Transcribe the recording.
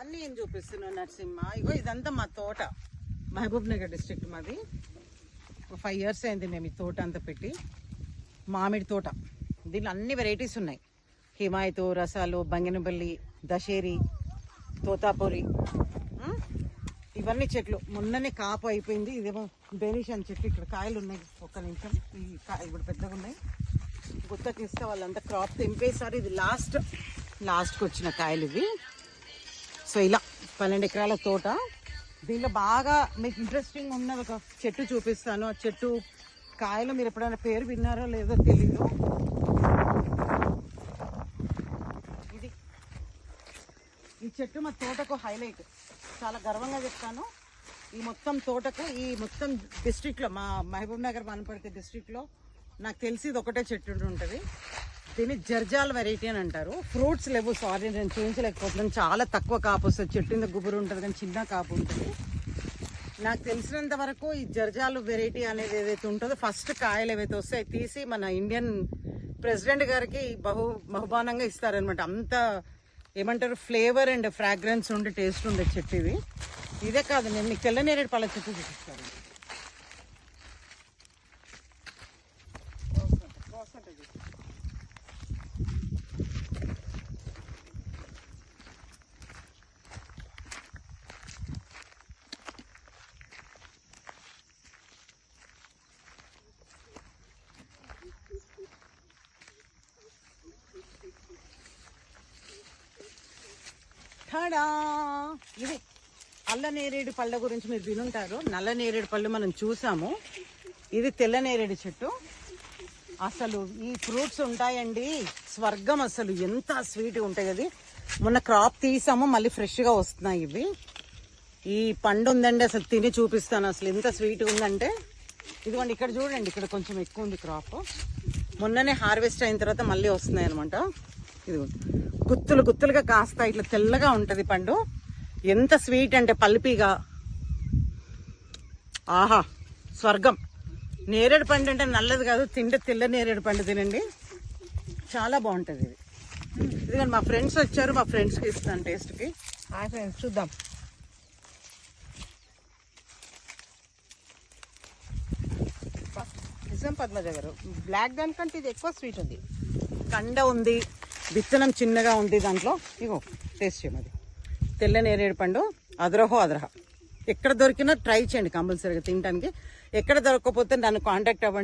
అన్నీ ఏం చూపిస్తున్నాను నరసింహ. ఇగో ఇదంతా మా తోట, మహబూబ్ నగర్ డిస్ట్రిక్ట్ మాది. 5 years అయింది మేము ఈ తోట అంతా పెట్టి. మామిడి తోట, దీనిలో అన్ని వెరైటీస్ ఉన్నాయి. హిమాయతు, రసాలు, బంగినపల్లి, దశేరి, తోతాపూరి, ఇవన్నీ చెట్లు. మొన్ననే కాపు అయిపోయింది. ఇదేమో బెనిషియన్ చెట్టు, ఇక్కడ కాయలు ఉన్నాయి. ఒక్క నిమిషం, ఈ కాయలు ఇప్పుడు పెద్దగా ఉన్నాయి. గుత్తకి ఇస్తే వాళ్ళంతా క్రాప్ తెంపేసారు. ఇది లాస్ట్కి వచ్చిన కాయలు ఇవి. సో ఇలా 12 ఎకరాల తోట. దీనిలో బాగా మీకు ఇంట్రెస్టింగ్ ఉన్నది ఒక చెట్టు చూపిస్తాను. ఆ చెట్టు కాయలు మీరు ఎప్పుడైనా పేరు విన్నారో లేదో తెలీదు. ఇది ఈ చెట్టు మా తోటకు హైలైట్. చాలా గర్వంగా చెప్తాను. ఈ మొత్తం తోటకు, ఈ మొత్తం డిస్ట్రిక్ట్లో, మా మహబూబ్ నగర్ వనపర్తి డిస్ట్రిక్ట్లో నాకు తెలిసి ఇది ఒకటే చెట్టు ఉంటుంది. దీన్ని జర్జాల్ వెరైటీ అని అంటారు. ఫ్రూట్స్ లేవు, సారీ నేను చూపించలేకపోతున్నాను. చాలా తక్కువ కాపు వస్తుంది. చెట్టు మీద గుబురు ఉంటుంది కానీ చిన్న కాపు ఉంటుంది. నాకు తెలిసినంత వరకు ఈ జర్జాలు వెరైటీ అనేది ఏదైతే ఉంటుందో, ఫస్ట్ కాయలు ఏవైతే వస్తాయి తీసి మన ఇండియన్ ప్రెసిడెంట్ గారికి బహుమానంగా ఇస్తారనమాట. అంత ఏమంటారు, ఫ్లేవర్ అండ్ ఫ్రాగ్రెన్స్ ఉండే టేస్ట్ ఉండే చెట్టు ఇది. ఇదే కాదు, నేను మీకు తెల్లనేరేడు పళ్ళ చెట్టు చూపిస్తాను. ఇది అల్ల నేరేడు పళ్ళ గురించి మీరు వినుంటారు. నల్ల నేరేడు పళ్ళు మనం చూసాము. ఇది తెల్ల నేరేడు చెట్టు. అసలు ఈ ఫ్రూట్స్ ఉంటాయండి, స్వర్గం. అసలు ఎంత స్వీట్ ఉంటాయి. అది మొన్న క్రాప్ తీసాము, మళ్ళీ ఫ్రెష్గా వస్తున్నాయి ఇవి. ఈ పండు ఉందండి, అసలు తిని చూపిస్తాను అసలు ఎంత స్వీట్ ఉందంటే. ఇదిగోండి ఇక్కడ చూడండి, ఇక్కడ కొంచెం ఎక్కువ ఉంది క్రాప్. మొన్ననే హార్వెస్ట్ అయిన తర్వాత మళ్ళీ వస్తున్నాయి అనమాట. ఇది గుత్తులు గుత్తులుగా కాస్తా ఇట్లా తెల్లగా ఉంటుంది పండు. ఎంత స్వీట్ అంటే పల్పీగా, ఆహా స్వర్గం. నేరేడు పండు అంటే నల్లది కాదు, తింటే తెల్ల నేరేడు పండు తినండి, చాలా బాగుంటుంది ఇది. ఇదిగోండి మా ఫ్రెండ్స్ వచ్చారు, మా ఫ్రెండ్స్కి ఇస్తాను టేస్ట్కి. హాయ్ ఫ్రెండ్స్, చూద్దాం. నిజం పద్మజ గారు, బ్లాక్ దానికంటే ఇది ఎక్కువ స్వీట్ ఉంది. కండ ఉంది, విత్తనం చిన్నగా ఉంది దాంట్లో. ఇగో టేస్ట్ చేయమది. తెల్ల నేరేడు పండు, అదరహో అదరహ. ఎక్కడ దొరికినా ట్రై చేయండి కంపల్సరీగా తినడానికి. ఎక్కడ దొరకకపోతే నన్ను కాంటాక్ట్ అవ్వండి.